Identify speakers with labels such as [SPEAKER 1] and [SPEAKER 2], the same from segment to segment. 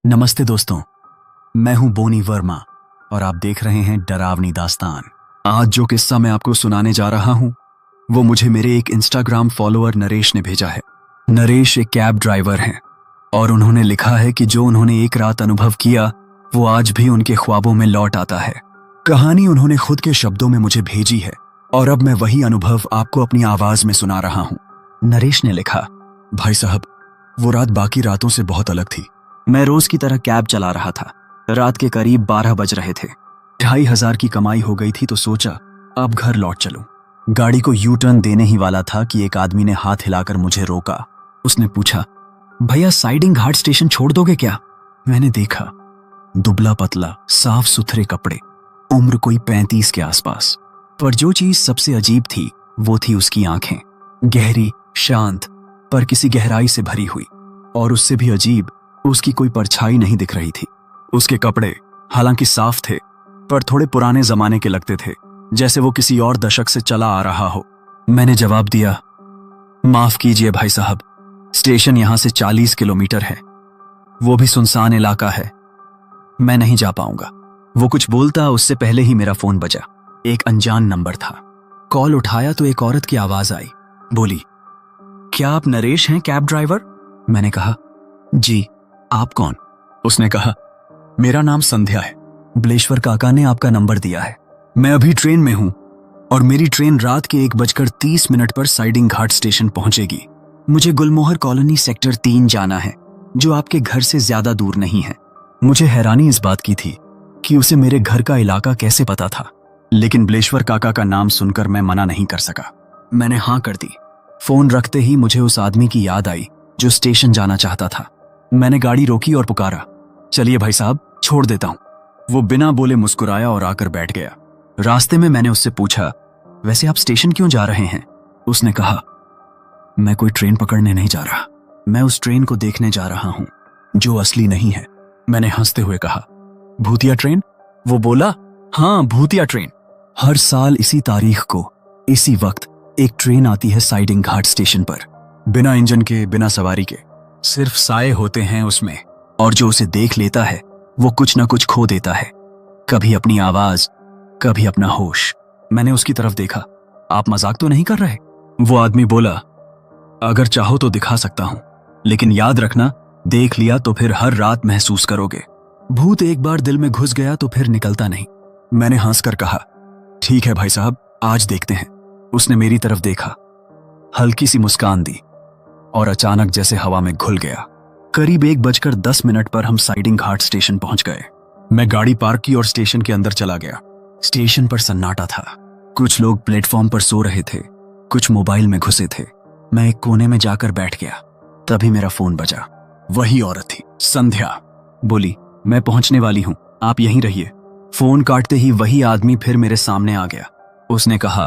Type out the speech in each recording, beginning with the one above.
[SPEAKER 1] नमस्ते दोस्तों, मैं हूं बोनी वर्मा और आप देख रहे हैं डरावनी दास्तान। आज जो किस्सा मैं आपको सुनाने जा रहा हूं वो मुझे मेरे एक इंस्टाग्राम फॉलोअर नरेश ने भेजा है। नरेश एक कैब ड्राइवर हैं और उन्होंने लिखा है कि जो उन्होंने एक रात अनुभव किया वो आज भी उनके ख्वाबों में लौट आता है। कहानी उन्होंने खुद के शब्दों में मुझे भेजी है और अब मैं वही अनुभव आपको अपनी आवाज में सुना रहा हूं। नरेश ने लिखा, भाई साहब, वो रात बाकी रातों से बहुत अलग थी। मैं रोज की तरह कैब चला रहा था। रात के करीब 12 बज रहे थे। 2500 की कमाई हो गई थी तो सोचा अब घर लौट चलूं। गाड़ी को यू टर्न देने ही वाला था कि एक आदमी ने हाथ हिलाकर मुझे रोका। उसने पूछा, भैया साइडिंग घाट स्टेशन छोड़ दोगे क्या? मैंने देखा, दुबला पतला, साफ सुथरे कपड़े, उम्र कोई 35 के आसपास। पर जो चीज सबसे अजीब थी वो थी उसकी आंखें, गहरी, शांत, पर किसी गहराई से भरी हुई। और उससे भी अजीब, उसकी कोई परछाई नहीं दिख रही थी। उसके कपड़े हालांकि साफ थे पर थोड़े पुराने जमाने के लगते थे, जैसे वो किसी और दशक से चला आ रहा हो। मैंने जवाब दिया, माफ कीजिए भाई साहब, स्टेशन यहां से 40 किलोमीटर है, वो भी सुनसान इलाका है, मैं नहीं जा पाऊंगा। वो कुछ बोलता उससे पहले ही मेरा फोन बजा। एक अनजान नंबर था। कॉल उठाया तो एक औरत की आवाज आई। बोली, क्या आप नरेश हैं, कैब ड्राइवर? मैंने कहा, जी, आप कौन? उसने कहा, मेरा नाम संध्या है, बिलेश्वर काका ने आपका नंबर दिया है। मैं अभी ट्रेन में हूं और मेरी ट्रेन रात के 1:30 पर साइडिंग घाट स्टेशन पहुंचेगी। मुझे गुलमोहर कॉलोनी सेक्टर 3 जाना है, जो आपके घर से ज्यादा दूर नहीं है। मुझे हैरानी इस बात की थी कि उसे मेरे घर का इलाका कैसे पता था, लेकिन बिलेश्वर काका का नाम सुनकर मैं मना नहीं कर सका। मैंने हाँ कर दी। फोन रखते ही मुझे उस आदमी की याद आई जो स्टेशन जाना चाहता था। मैंने गाड़ी रोकी और पुकारा, चलिए भाई साहब, छोड़ देता हूं। वो बिना बोले मुस्कुराया और आकर बैठ गया। रास्ते में मैंने उससे पूछा, वैसे आप स्टेशन क्यों जा रहे हैं? उसने कहा, मैं कोई ट्रेन पकड़ने नहीं जा रहा, मैं उस ट्रेन को देखने जा रहा हूं जो असली नहीं है। मैंने हंसते हुए कहा, भूतिया ट्रेन? वो बोला, हाँ, भूतिया ट्रेन। हर साल इसी तारीख को इसी वक्त एक ट्रेन आती है साइडिंग घाट स्टेशन पर, बिना इंजन के, बिना सवारी के। सिर्फ साए होते हैं उसमें, और जो उसे देख लेता है वो कुछ ना कुछ खो देता है, कभी अपनी आवाज, कभी अपना होश। मैंने उसकी तरफ देखा, आप मजाक तो नहीं कर रहे? वो आदमी बोला, अगर चाहो तो दिखा सकता हूं, लेकिन याद रखना, देख लिया तो फिर हर रात महसूस करोगे। भूत एक बार दिल में घुस गया तो फिर निकलता नहीं। मैंने हंसकर कहा, ठीक है भाई साहब, आज देखते हैं। उसने मेरी तरफ देखा, हल्की सी मुस्कान दी और अचानक जैसे हवा में घुल गया। करीब 1:10 पर हम साइडिंग घाट स्टेशन पहुंच गए। मैं गाड़ी पार्क की और स्टेशन के अंदर चला गया। स्टेशन पर सन्नाटा था। कुछ लोग प्लेटफॉर्म पर सो रहे थे, कुछ मोबाइल में घुसे थे। मैं एक कोने में जाकर बैठ गया। तभी मेरा फोन बजा। वही औरत थी, संध्या। बोली, मैं पहुंचने वाली हूं, आप यहीं रहिए। फोन काटते ही वही आदमी फिर मेरे सामने आ गया। उसने कहा,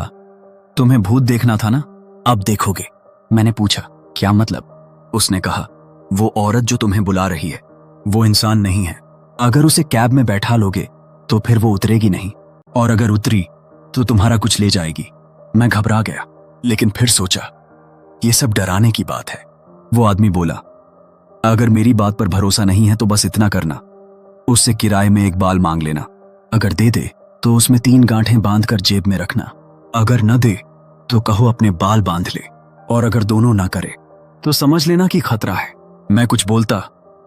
[SPEAKER 1] तुम्हें भूत देखना था ना, अब देखोगे। मैंने पूछा, क्या मतलब? उसने कहा, वो औरत जो तुम्हें बुला रही है वो इंसान नहीं है। अगर उसे कैब में बैठा लोगे तो फिर वो उतरेगी नहीं, और अगर उतरी तो तुम्हारा कुछ ले जाएगी। मैं घबरा गया, लेकिन फिर सोचा ये सब डराने की बात है। वो आदमी बोला, अगर मेरी बात पर भरोसा नहीं है तो बस इतना करना, उससे किराए में एक बाल मांग लेना। अगर दे दे तो उसमें 3 गांठें बांधकर जेब में रखना। अगर न दे तो कहो अपने बाल बांध ले, और अगर दोनों ना करे तो समझ लेना कि खतरा है। मैं कुछ बोलता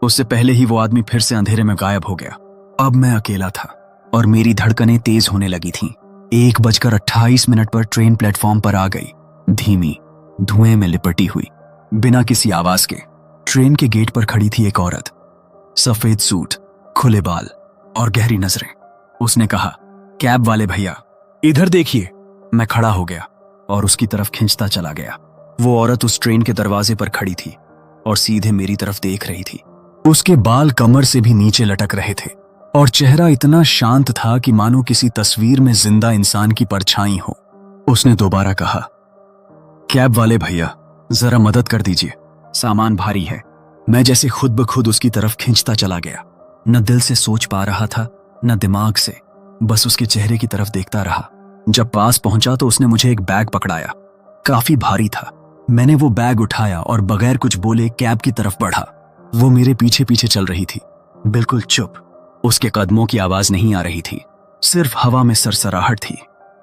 [SPEAKER 1] उससे पहले ही वो आदमी फिर से अंधेरे में गायब हो गया। अब मैं अकेला था और मेरी धड़कनें तेज होने लगी थीं। 1:28 पर ट्रेन प्लेटफॉर्म पर आ गई, धीमी, धुएं में लिपटी हुई, बिना किसी आवाज के। ट्रेन के गेट पर खड़ी थी एक औरत, सफेद सूट, खुले बाल और गहरी नजरें। उसने कहा, कैब वाले भैया, इधर देखिए। मैं खड़ा हो गया और उसकी तरफ खींचता चला गया। वो औरत उस ट्रेन के दरवाजे पर खड़ी थी और सीधे मेरी तरफ देख रही थी। उसके बाल कमर से भी नीचे लटक रहे थे और चेहरा इतना शांत था कि मानो किसी तस्वीर में जिंदा इंसान की परछाई हो। उसने दोबारा कहा, कैब वाले भैया, जरा मदद कर दीजिए, सामान भारी है। मैं जैसे खुद ब खुद उसकी तरफ खींचता चला गया। न दिल से सोच पा रहा था, न दिमाग से, बस उसके चेहरे की तरफ देखता रहा। जब पास पहुंचा तो उसने मुझे एक बैग पकड़ाया, काफी भारी था। मैंने वो बैग उठाया और बगैर कुछ बोले कैब की तरफ बढ़ा। वो मेरे पीछे पीछे चल रही थी। बिल्कुल चुप। उसके कदमों की आवाज नहीं आ रही थी, सिर्फ हवा में सरसराहट थी।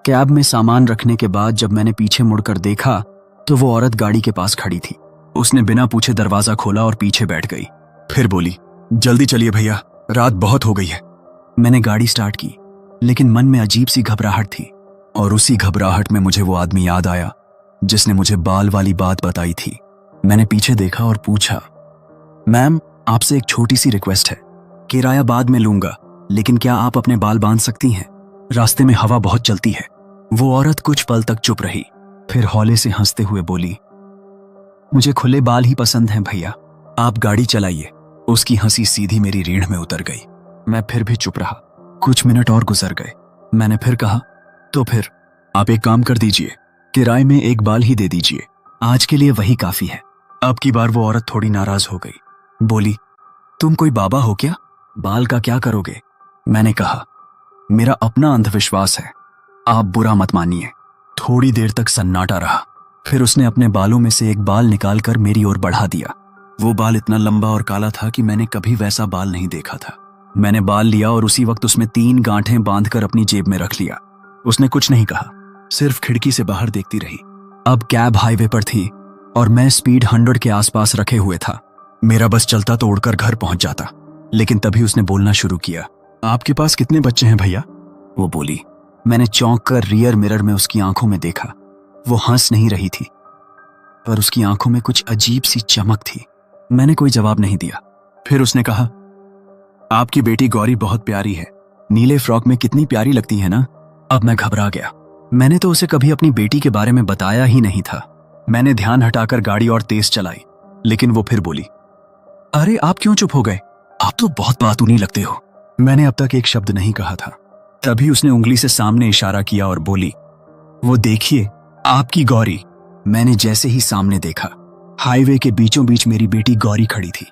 [SPEAKER 1] कैब में सामान रखने के बाद जब मैंने पीछे मुड़कर देखा तो वो औरत गाड़ी के पास खड़ी थी। उसने बिना पूछे दरवाजा खोला और पीछे बैठ गई। फिर बोली, जल्दी चलिए भैया, रात बहुत हो गई है। मैंने गाड़ी स्टार्ट की, लेकिन मन में अजीब सी घबराहट थी। और उसी घबराहट में मुझे वो आदमी याद आया जिसने मुझे बाल वाली बात बताई थी। मैंने पीछे देखा और पूछा, मैम, आपसे एक छोटी सी रिक्वेस्ट है। किराया बाद में लूंगा, लेकिन क्या आप अपने बाल बांध सकती हैं? रास्ते में हवा बहुत चलती है। वो औरत कुछ पल तक चुप रही, फिर हौले से हंसते हुए बोली, मुझे खुले बाल ही पसंद हैं भैया, आप गाड़ी चलाइए। उसकी हंसी सीधी मेरी रीढ़ में उतर गई। मैं फिर भी चुप रहा। कुछ मिनट और गुजर गए। मैंने फिर कहा, तो फिर आप एक काम कर दीजिए, किराए में एक बाल ही दे दीजिए, आज के लिए वही काफी है। अब की बार वो औरत थोड़ी नाराज हो गई। बोली, तुम कोई बाबा हो क्या? बाल का क्या करोगे? मैंने कहा, मेरा अपना अंधविश्वास है, आप बुरा मत मानिए। थोड़ी देर तक सन्नाटा रहा। फिर उसने अपने बालों में से एक बाल निकालकर मेरी ओर बढ़ा दिया। वो बाल इतना लंबा और काला था कि मैंने कभी वैसा बाल नहीं देखा था। मैंने बाल लिया और उसी वक्त उसमें 3 गांठें बांधकर अपनी जेब में रख लिया। उसने कुछ नहीं कहा, सिर्फ खिड़की से बाहर देखती रही। अब कैब हाईवे पर थी और मैं स्पीड 100 के आसपास रखे हुए था। मेरा बस चलता तो उड़कर घर पहुंच जाता, लेकिन तभी उसने बोलना शुरू किया, आपके पास कितने बच्चे हैं भैया? वो बोली। मैंने चौंक कर रियर मिरर में उसकी आंखों में देखा। वो हंस नहीं रही थी, पर उसकी आंखों में कुछ अजीब सी चमक थी। मैंने कोई जवाब नहीं दिया। फिर उसने कहा, आपकी बेटी गौरी बहुत प्यारी है, नीले फ्रॉक में कितनी प्यारी लगती है ना। अब मैं घबरा गया। मैंने तो उसे कभी अपनी बेटी के बारे में बताया ही नहीं था। मैंने ध्यान हटाकर गाड़ी और तेज चलाई, लेकिन वो फिर बोली, अरे आप क्यों चुप हो गए? आप तो बहुत बातूनी लगते हो। मैंने अब तक एक शब्द नहीं कहा था। तभी उसने उंगली से सामने इशारा किया और बोली, वो देखिए, आपकी गौरी। मैंने जैसे ही सामने देखा, हाईवे के बीचों बीच मेरी बेटी गौरी खड़ी थी,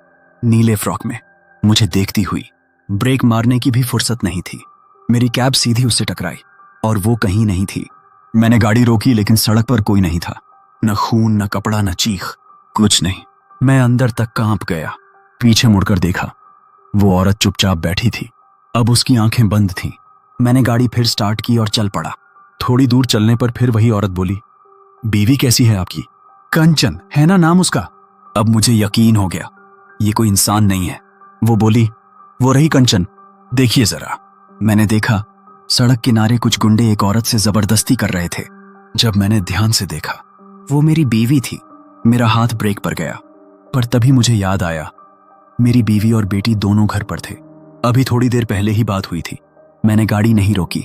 [SPEAKER 1] नीले फ्रॉक में, मुझे देखती हुई। ब्रेक मारने की भी फुर्सत नहीं थी। मेरी कैब सीधी उससे टकराई और वो कहीं नहीं थी। मैंने गाड़ी रोकी, लेकिन सड़क पर कोई नहीं था। न खून, न कपड़ा, न चीख, कुछ नहीं। मैं अंदर तक कांप गया। पीछे मुड़कर देखा, वो औरत चुपचाप बैठी थी। अब उसकी आंखें बंद थीं। मैंने गाड़ी फिर स्टार्ट की और चल पड़ा। थोड़ी दूर चलने पर फिर वही औरत बोली, बीवी कैसी है आपकी? कंचन है ना नाम उसका? अब मुझे यकीन हो गया, ये कोई इंसान नहीं है। वो बोली, वो रही कंचन, देखिए जरा। मैंने देखा, सड़क किनारे कुछ गुंडे एक औरत से जबरदस्ती कर रहे थे। जब मैंने ध्यान से देखा, वो मेरी बीवी थी। मेरा हाथ ब्रेक पर गया, पर तभी मुझे याद आया, मेरी बीवी और बेटी दोनों घर पर थे। अभी थोड़ी देर पहले ही बात हुई थी। मैंने गाड़ी नहीं रोकी।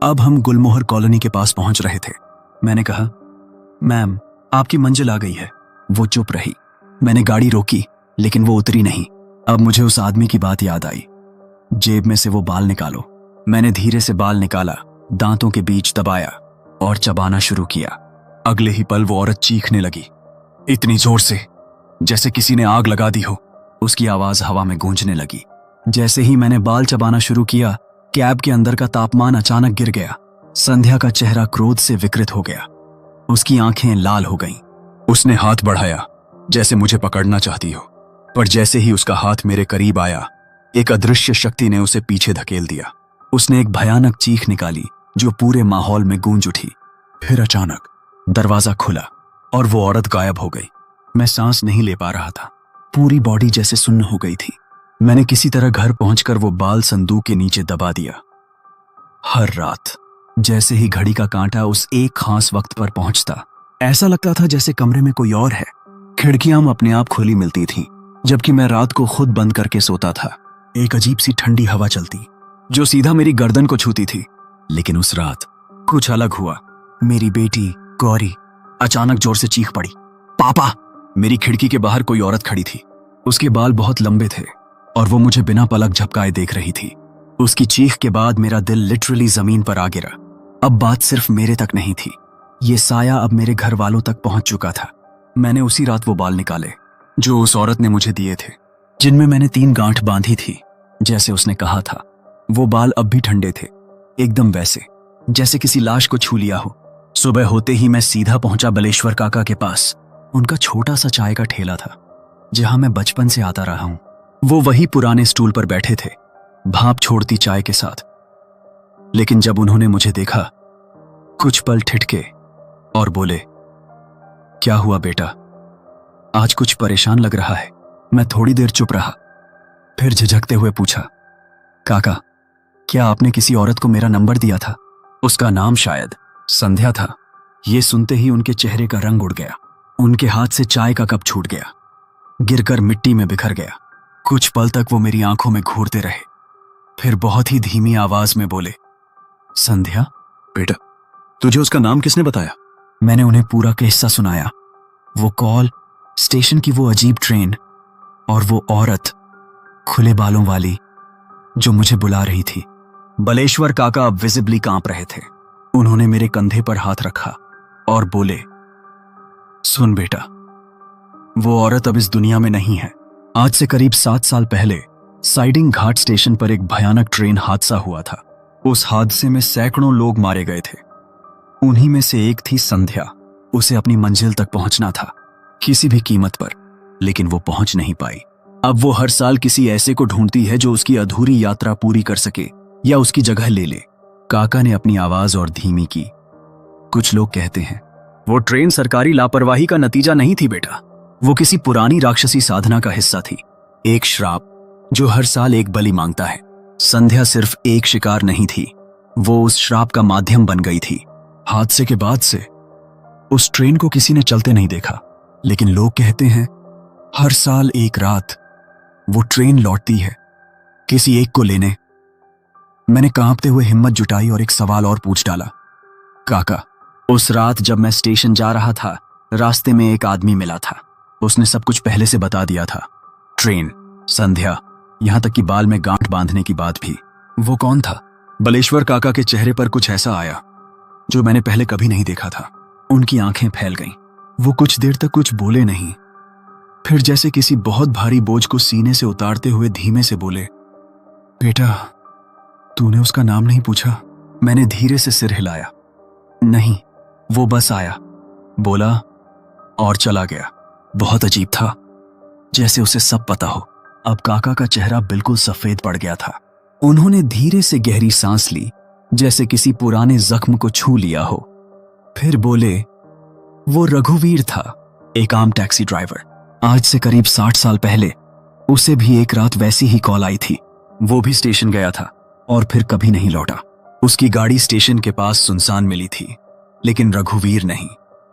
[SPEAKER 1] अब हम गुलमोहर कॉलोनी के पास पहुंच रहे थे। मैंने कहा, मैम, आपकी मंजिल आ गई है। वो चुप रही। मैंने गाड़ी रोकी, लेकिन वो उतरी नहीं। अब मुझे उस आदमी की बात याद आई, जेब में से वो बाल निकालो। मैंने धीरे से बाल निकाला, दांतों के बीच दबाया और चबाना शुरू किया। अगले ही पल वो औरत चीखने लगी, इतनी जोर से जैसे किसी ने आग लगा दी हो। उसकी आवाज हवा में गूंजने लगी। जैसे ही मैंने बाल चबाना शुरू किया, कैब के अंदर का तापमान अचानक गिर गया। संध्या का चेहरा क्रोध से विकृत हो गया। उसकी आंखें लाल हो गईं। उसने हाथ बढ़ाया जैसे मुझे पकड़ना चाहती हो, पर जैसे ही उसका हाथ मेरे करीब आया, एक अदृश्य शक्ति ने उसे पीछे धकेल दिया। उसने एक भयानक चीख निकाली जो पूरे माहौल में गूंज उठी। फिर अचानक दरवाजा खुला और वो औरत गायब हो गई। मैं सांस नहीं ले पा रहा था। पूरी बॉडी जैसे सुन्न हो गई थी। मैंने किसी तरह घर पहुंचकर वो बाल संदूक के नीचे दबा दिया। हर रात जैसे ही घड़ी का कांटा उस एक खास वक्त पर पहुंचता, ऐसा लगता था जैसे कमरे में कोई और है। खिड़कियां अपने आप खुली मिलती थीं, जबकि मैं रात को खुद बंद करके सोता था। एक अजीब सी ठंडी हवा चलती जो सीधा मेरी गर्दन को छूती थी। लेकिन उस रात कुछ अलग हुआ। मेरी बेटी गौरी अचानक जोर से चीख पड़ी, पापा! मेरी खिड़की के बाहर कोई औरत खड़ी थी। उसके बाल बहुत लंबे थे और वो मुझे बिना पलक झपकाए देख रही थी। उसकी चीख के बाद मेरा दिल लिटरली जमीन पर आ गिरा। अब बात सिर्फ मेरे तक नहीं थी, ये साया अब मेरे घर वालों तक पहुंच चुका था। मैंने उसी रात वो बाल निकाले जो उस औरत ने मुझे दिए थे, जिनमें मैंने 3 गांठ बांधी थी, जैसे उसने कहा था। वो बाल अब भी ठंडे थे, एकदम वैसे जैसे किसी लाश को छू लिया हो। सुबह होते ही मैं सीधा पहुंचा बलेश्वर काका के पास। उनका छोटा सा चाय का ठेला था, जहां मैं बचपन से आता रहा हूं। वो वही पुराने स्टूल पर बैठे थे, भाप छोड़ती चाय के साथ। लेकिन जब उन्होंने मुझे देखा, कुछ पल ठिठके और बोले, क्या हुआ बेटा, आज कुछ परेशान लग रहा है। मैं थोड़ी देर चुप रहा, फिर झिझकते हुए पूछा, काका, क्या आपने किसी औरत को मेरा नंबर दिया था? उसका नाम शायद संध्या था। ये सुनते ही उनके चेहरे का रंग उड़ गया। उनके हाथ से चाय का कप छूट गया, गिरकर मिट्टी में बिखर गया। कुछ पल तक वो मेरी आंखों में घूरते रहे, फिर बहुत ही धीमी आवाज में बोले, संध्या?
[SPEAKER 2] बेटा, तुझे उसका नाम किसने बताया?
[SPEAKER 1] मैंने उन्हें पूरा किस्सा सुनाया। वो कॉल, स्टेशन की वो अजीब ट्रेन और वो औरत खुले बालों वाली जो मुझे बुला रही थी। बलेश्वर काका अब विजिबली कांप रहे थे। उन्होंने मेरे कंधे पर हाथ रखा और बोले, सुन बेटा, वो औरत अब इस दुनिया में नहीं है। आज से करीब 7 साल पहले साइडिंग घाट स्टेशन पर एक भयानक ट्रेन हादसा हुआ था। उस हादसे में सैकड़ों लोग मारे गए थे। उन्हीं में से एक थी संध्या। उसे अपनी मंजिल तक पहुंचना था, किसी भी कीमत पर, लेकिन वो पहुंच नहीं पाई। अब वो हर साल किसी ऐसे को ढूंढती है जो उसकी अधूरी यात्रा पूरी कर सके या उसकी जगह ले ले। काका ने अपनी आवाज और धीमी की। कुछ लोग कहते हैं वो ट्रेन सरकारी लापरवाही का नतीजा नहीं थी बेटा। वो किसी पुरानी राक्षसी साधना का हिस्सा थी, एक श्राप जो हर साल एक बलि मांगता है। संध्या सिर्फ एक शिकार नहीं थी, वो उस श्राप का माध्यम बन गई थी। हादसे के बाद से उस ट्रेन को किसी ने चलते नहीं देखा, लेकिन लोग कहते हैं हर साल एक रात वो ट्रेन लौटती है किसी एक को लेने। मैंने कांपते हुए हिम्मत जुटाई और एक सवाल और पूछ डाला, काका, उस रात जब मैं स्टेशन जा रहा था, रास्ते में एक आदमी मिला था। उसने सब कुछ पहले से बता दिया था, ट्रेन, संध्या, यहां तक कि बाल में गांठ बांधने की बात भी। वो कौन था? बलेश्वर काका के चेहरे पर कुछ ऐसा आया जो मैंने पहले कभी नहीं देखा था। उनकी आंखें फैल गईं। वो कुछ देर तक कुछ बोले नहीं, फिर जैसे किसी बहुत भारी बोझ को सीने से उतारते हुए धीमे से बोले, बेटा, तूने उसका नाम नहीं पूछा? मैंने धीरे से सिर हिलाया। नहीं, वो बस आया, बोला और चला गया। बहुत अजीब था, जैसे उसे सब पता हो। अब काका का चेहरा बिल्कुल सफेद पड़ गया था। उन्होंने धीरे से गहरी सांस ली, जैसे किसी पुराने जख्म को छू लिया हो। फिर बोले, वो रघुवीर था, एक आम टैक्सी ड्राइवर। आज से करीब 60 साल पहले उसे भी एक रात वैसी ही कॉल आई थी। वो भी स्टेशन गया था और फिर कभी नहीं लौटा। उसकी गाड़ी स्टेशन के पास सुनसान मिली थी, लेकिन रघुवीर नहीं।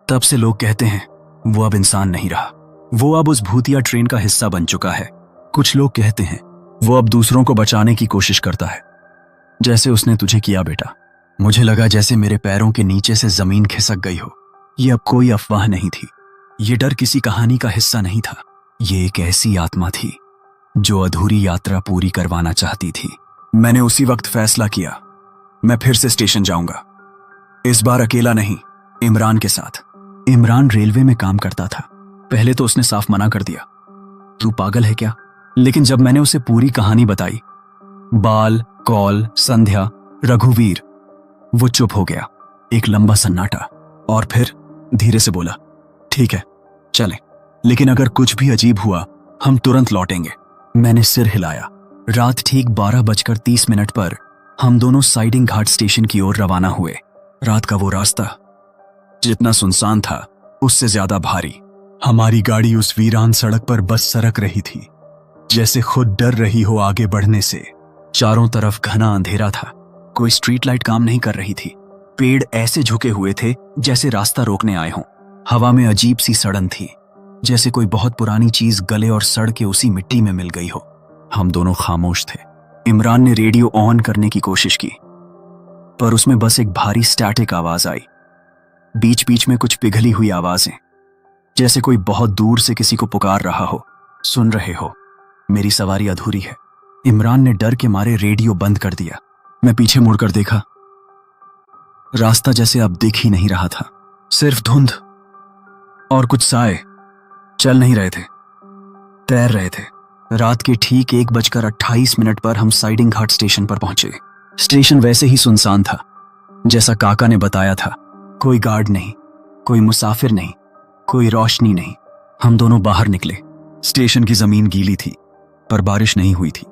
[SPEAKER 1] तब से लोग कहते हैं वो अब इंसान नहीं रहा। वो अब उस भूतिया ट्रेन का हिस्सा बन चुका है। कुछ लोग कहते हैं वो अब दूसरों को बचाने की कोशिश करता है, जैसे उसने तुझे किया बेटा। मुझे लगा जैसे मेरे पैरों के नीचे से जमीन खिसक गई हो। ये अब कोई अफवाह नहीं थी, ये डर किसी कहानी का हिस्सा नहीं था। ये एक ऐसी आत्मा थी जो अधूरी यात्रा पूरी करवाना चाहती थी। मैंने उसी वक्त फैसला किया, मैं फिर से स्टेशन जाऊंगा। इस बार अकेला नहीं, इमरान के साथ। इमरान रेलवे में काम करता था। पहले तो उसने साफ मना कर दिया, तू पागल है क्या? लेकिन जब मैंने उसे पूरी कहानी बताई, बाल, कॉल, संध्या, रघुवीर, वो चुप हो गया। एक लंबा सन्नाटा, और फिर धीरे से बोला, ठीक है, चलें, लेकिन अगर कुछ भी अजीब हुआ हम तुरंत लौटेंगे। मैंने सिर हिलाया। रात ठीक 12:30 पर हम दोनों साइडिंग घाट स्टेशन की ओर रवाना हुए। रात का वो रास्ता जितना सुनसान था, उससे ज्यादा भारी। हमारी गाड़ी उस वीरान सड़क पर बस सरक रही थी, जैसे खुद डर रही हो आगे बढ़ने से। चारों तरफ घना अंधेरा था, कोई स्ट्रीट लाइट काम नहीं कर रही थी। पेड़ ऐसे झुके हुए थे जैसे रास्ता रोकने आए हों। हवा में अजीब सी सड़न थी, जैसे कोई बहुत पुरानी चीज गले और सड़ के उसी मिट्टी में मिल गई हो। हम दोनों खामोश थे। इमरान ने रेडियो ऑन करने की कोशिश की, पर उसमें बस एक भारी स्टैटिक आवाज आई। बीच बीच में कुछ पिघली हुई आवाजें, जैसे कोई बहुत दूर से किसी को पुकार रहा हो। सुन रहे हो, मेरी सवारी अधूरी है। इमरान ने डर के मारे रेडियो बंद कर दिया। मैं पीछे मुड़कर देखा, रास्ता जैसे अब दिख ही नहीं रहा था, सिर्फ धुंध और कुछ साए। चल नहीं रहे थे, तैर रहे थे। रात के ठीक 1:28 पर हम साइडिंग घाट स्टेशन पर पहुंचे। स्टेशन वैसे ही सुनसान था जैसा काका ने बताया था। कोई गार्ड नहीं, कोई मुसाफिर नहीं, कोई रोशनी नहीं। हम दोनों बाहर निकले। स्टेशन की जमीन गीली थी, पर बारिश नहीं हुई थी।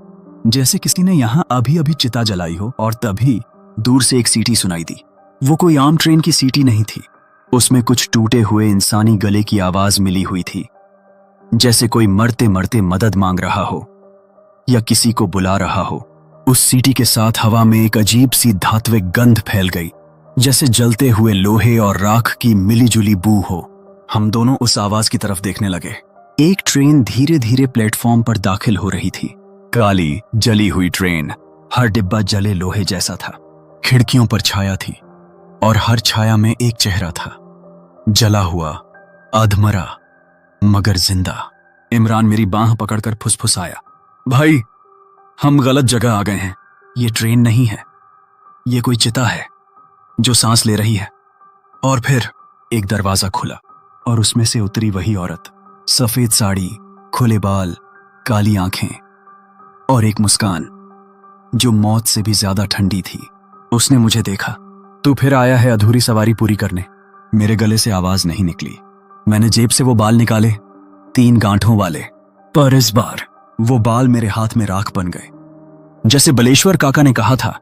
[SPEAKER 1] जैसे किसी ने यहां अभी अभी चिता जलाई हो। और तभी दूर से एक सीटी सुनाई दी। वो कोई आम ट्रेन की सीटी नहीं थी। उसमें कुछ टूटे हुए इंसानी गले की आवाज मिली हुई थी, जैसे कोई मरते मरते मदद मांग रहा हो या किसी को बुला रहा हो। उस सीटी के साथ हवा में एक अजीब सी धात्विक गंध फैल गई, जैसे जलते हुए लोहे और राख की मिलीजुली बू हो। हम दोनों उस आवाज की तरफ देखने लगे। एक ट्रेन धीरे धीरे प्लेटफॉर्म पर दाखिल हो रही थी। काली जली हुई ट्रेन, हर डिब्बा जले लोहे जैसा था। खिड़कियों पर छाया थी और हर छाया में एक चेहरा था, जला हुआ, अधमरा मगर जिंदा। इमरान मेरी बांह पकड़कर फुसफुसाया, भाई हम गलत जगह आ गए हैं। ये ट्रेन नहीं है, ये कोई चिता है जो सांस ले रही है। और फिर एक दरवाजा खुला और उसमें से उतरी वही औरत, सफेद साड़ी, खुले बाल, काली आंखें और एक मुस्कान जो मौत से भी ज्यादा ठंडी थी। उसने मुझे देखा। तू फिर आया है अधूरी सवारी पूरी करने। मेरे गले से आवाज नहीं निकली। मैंने जेब से वो बाल निकाले, 3 गांठों वाले, पर इस बार वो बाल मेरे हाथ में राख बन गए। जैसे बलेश्वर काका ने कहा था,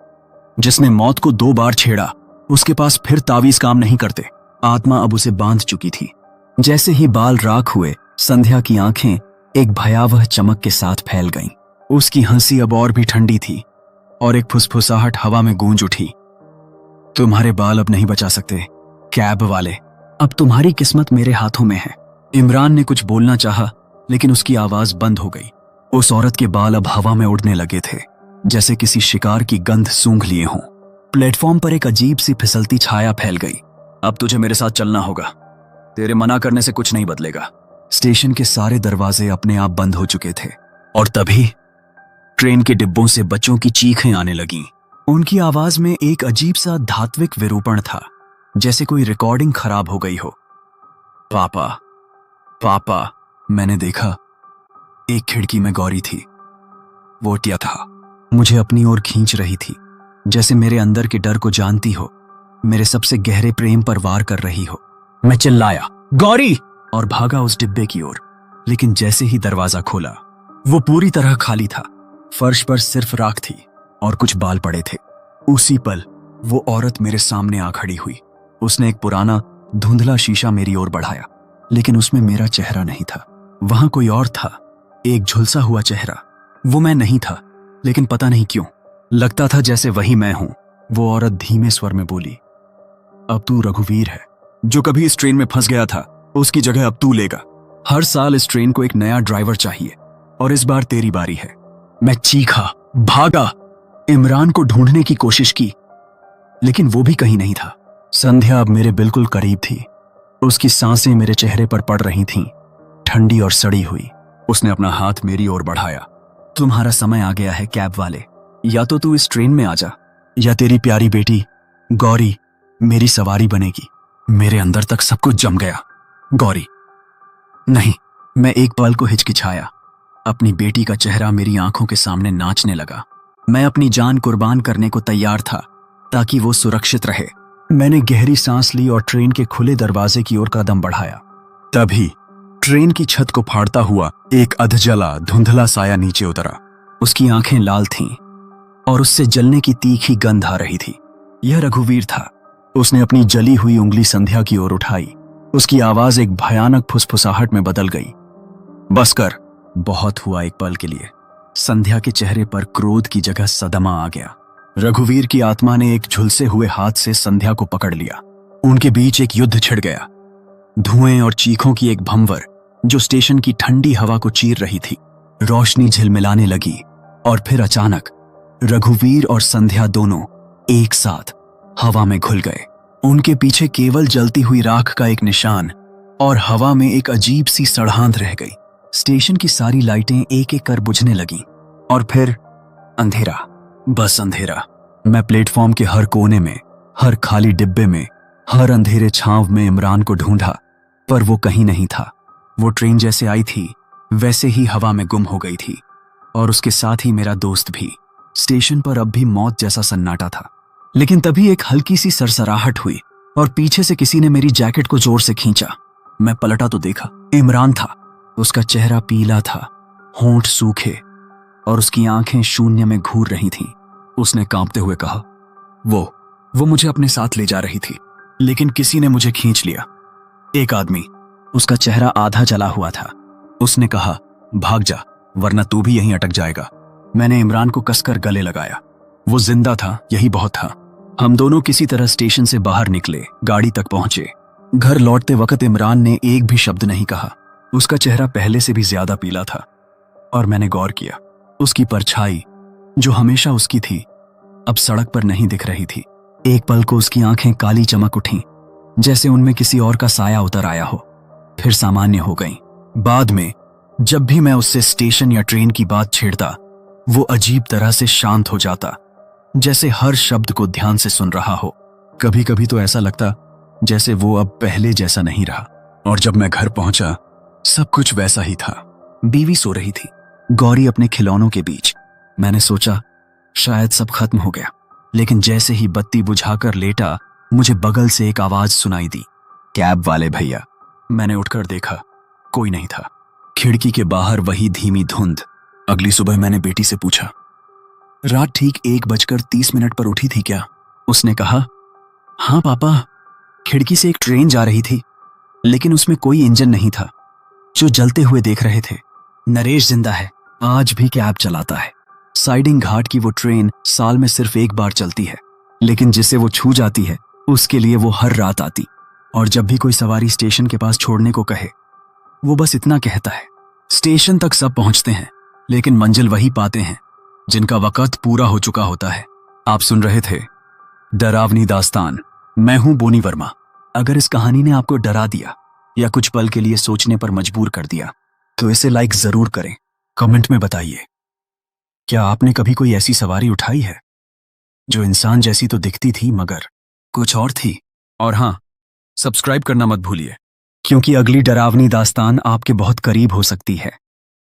[SPEAKER 1] जिसने मौत को 2 बार छेड़ा उसके पास फिर तावीज काम नहीं करते। आत्मा अब उसे बांध चुकी थी। जैसे ही बाल राख हुए, संध्या की आंखें एक भयावह चमक के साथ फैल गईं। उसकी हंसी अब और भी ठंडी थी और एक फुसफुसाहट हवा में गूंज उठी। तुम्हारे बाल अब नहीं बचा सकते कैब वाले, अब तुम्हारी किस्मत मेरे हाथों में है। इमरान ने कुछ बोलना चाहा, लेकिन उसकी आवाज बंद हो गई। उस औरत के बाल अब हवा में उड़ने लगे थे, जैसे किसी शिकार की गंध सूंघ लिए हों। प्लेटफॉर्म पर एक अजीब सी फिसलती छाया फैल गई। अब तुझे मेरे साथ चलना होगा, तेरे मना करने से कुछ नहीं बदलेगा। स्टेशन के सारे दरवाजे अपने आप बंद हो चुके थे और तभी ट्रेन के डिब्बों से बच्चों की चीखें आने लगीं। उनकी आवाज में एक अजीब सा धात्विक विरूपण था, जैसे कोई रिकॉर्डिंग खराब हो गई हो। पापा पापा। मैंने देखा, एक खिड़की में गौरी थी। वो टिया था, मुझे अपनी ओर खींच रही थी, जैसे मेरे अंदर के डर को जानती हो, मेरे सबसे गहरे प्रेम पर वार कर रही हो। मैं चिल्लाया, गौरी, और भागा उस डिब्बे की ओर। लेकिन जैसे ही दरवाजा खोला, वो पूरी तरह खाली था। फर्श पर सिर्फ राख थी और कुछ बाल पड़े थे। उसी पल वो औरत मेरे सामने आ खड़ी हुई। उसने एक पुराना धुंधला शीशा मेरी ओर बढ़ाया, लेकिन उसमें मेरा चेहरा नहीं था। वहां कोई और था, एक झुलसा हुआ चेहरा। वो मैं नहीं था, लेकिन पता नहीं क्यों लगता था जैसे वही मैं हूं। वो औरत धीमे स्वर में बोली, अब तू रघुवीर है, जो कभी इस ट्रेन में फंस गया था, उसकी जगह अब तू लेगा। हर साल इस ट्रेन को एक नया ड्राइवर चाहिए और इस बार तेरी बारी है। मैं चीखा, भागा, इमरान को ढूंढने की कोशिश की, लेकिन वो भी कहीं नहीं था। संध्या अब मेरे बिल्कुल करीब थी। उसकी सांसें मेरे चेहरे पर पड़ रही थीं, ठंडी और सड़ी हुई। उसने अपना हाथ मेरी ओर बढ़ाया। तुम्हारा समय आ गया है कैब वाले, या तो तू इस ट्रेन में आ जा, या तेरी प्यारी बेटी गौरी मेरी सवारी बनेगी। मेरे अंदर तक सब कुछ जम गया। गौरी नहीं। मैं एक पल को हिचकिचाया। अपनी बेटी का चेहरा मेरी आंखों के सामने नाचने लगा। मैं अपनी जान कुर्बान करने को तैयार था ताकि वो सुरक्षित रहे। मैंने गहरी सांस ली और ट्रेन के खुले दरवाजे की ओर कदम बढ़ाया। तभी ट्रेन की छत को फाड़ता हुआ एक अधजला धुंधला साया नीचे उतरा। उसकी आंखें लाल थीं और उससे जलने की तीखी गंध आ रही थी। यह रघुवीर था। उसने अपनी जली हुई उंगली संध्या की ओर उठाई। उसकी आवाज एक भयानक फुसफुसाहट में बदल गई। बस कर। बहुत हुआ एक पल के लिए। संध्या के चेहरे पर क्रोध की जगह सदमा आ गया। रघुवीर की आत्मा ने एक झुलसे हुए हाथ से संध्या को पकड़ लिया। उनके बीच एक युद्ध छिड़ गया। धुएं और चीखों की एक भंवर जो स्टेशन की ठंडी हवा को चीर रही थी। रोशनी झिलमिलाने लगी और फिर अचानक रघुवीर और संध्या दोनों एक साथ हवा में घुल गए। उनके पीछे केवल जलती हुई राख का एक निशान और हवा में एक अजीब सी सड़हांध रह गई। स्टेशन की सारी लाइटें एक एक कर बुझने लगीं और फिर अंधेरा, बस अंधेरा। मैं प्लेटफॉर्म के हर कोने में, हर खाली डिब्बे में, हर अंधेरे छांव में इमरान को ढूंढा, पर वो कहीं नहीं था। वो ट्रेन जैसे आई थी वैसे ही हवा में गुम हो गई थी और उसके साथ ही मेरा दोस्त भी। स्टेशन पर अब भी मौत जैसा सन्नाटा था। लेकिन तभी एक हल्की सी सरसराहट हुई और पीछे से किसी ने मेरी जैकेट को जोर से खींचा। मैं पलटा तो देखा, इमरान था। उसका चेहरा पीला था, होंठ सूखे और उसकी आंखें शून्य में घूर रही थीं। उसने कांपते हुए कहा, वो मुझे अपने साथ ले जा रही थी, लेकिन किसी ने मुझे खींच लिया। एक आदमी, उसका चेहरा आधा जला हुआ था। उसने कहा, भाग जा, वरना तू भी यहीं अटक जाएगा। मैंने इमरान को कसकर गले लगाया। वो जिंदा था, यही बहुत था। हम दोनों किसी तरह स्टेशन से बाहर निकले, गाड़ी तक पहुंचे। घर लौटते वक्त इमरान ने एक भी शब्द नहीं कहा। उसका चेहरा पहले से भी ज्यादा पीला था और मैंने गौर किया, उसकी परछाई जो हमेशा उसकी थी अब सड़क पर नहीं दिख रही थी। एक पल को उसकी आंखें काली चमक उठीं, जैसे उनमें किसी और का साया उतर आया हो, फिर सामान्य हो गईं। बाद में जब भी मैं उससे स्टेशन या ट्रेन की बात छेड़ता, वो अजीब तरह से शांत हो जाता, जैसे हर शब्द को ध्यान से सुन रहा हो। कभी कभी तो ऐसा लगता जैसे वो अब पहले जैसा नहीं रहा। और जब मैं घर पहुंचा, सब कुछ वैसा ही था। बीवी सो रही थी, गौरी अपने खिलौनों के बीच। मैंने सोचा शायद सब खत्म हो गया, लेकिन जैसे ही बत्ती बुझाकर लेटा, मुझे बगल से एक आवाज सुनाई दी, कैब वाले भैया। मैंने उठकर देखा, कोई नहीं था। खिड़की के बाहर वही धीमी धुंध। अगली सुबह मैंने बेटी से पूछा, रात ठीक 1:30 पर उठी थी क्या? उसने कहा, हाँ पापा, खिड़की से एक ट्रेन जा रही थी, लेकिन उसमें कोई इंजन नहीं था। जो जलते हुए देख रहे थे। नरेश जिंदा है, आज भी कैब चलाता है। साइडिंग घाट की वो ट्रेन साल में सिर्फ एक बार चलती है, लेकिन जिसे वो छू जाती है उसके लिए वो हर रात आती। और जब भी कोई सवारी स्टेशन के पास छोड़ने को कहे, वो बस इतना कहता है। स्टेशन तक सब पहुंचते हैं, लेकिन मंजिल वही पाते हैं जिनका वक्त पूरा हो चुका होता है। आप सुन रहे थे डरावनी दास्तान। मैं हूं बोनी वर्मा। अगर इस कहानी ने आपको डरा दिया या कुछ पल के लिए सोचने पर मजबूर कर दिया, तो इसे लाइक जरूर करें। कमेंट में बताइए, क्या आपने कभी कोई ऐसी सवारी उठाई है जो इंसान जैसी तो दिखती थी मगर कुछ और थी? और हाँ, सब्सक्राइब करना मत भूलिए, क्योंकि अगली डरावनी दास्तान आपके बहुत करीब हो सकती है।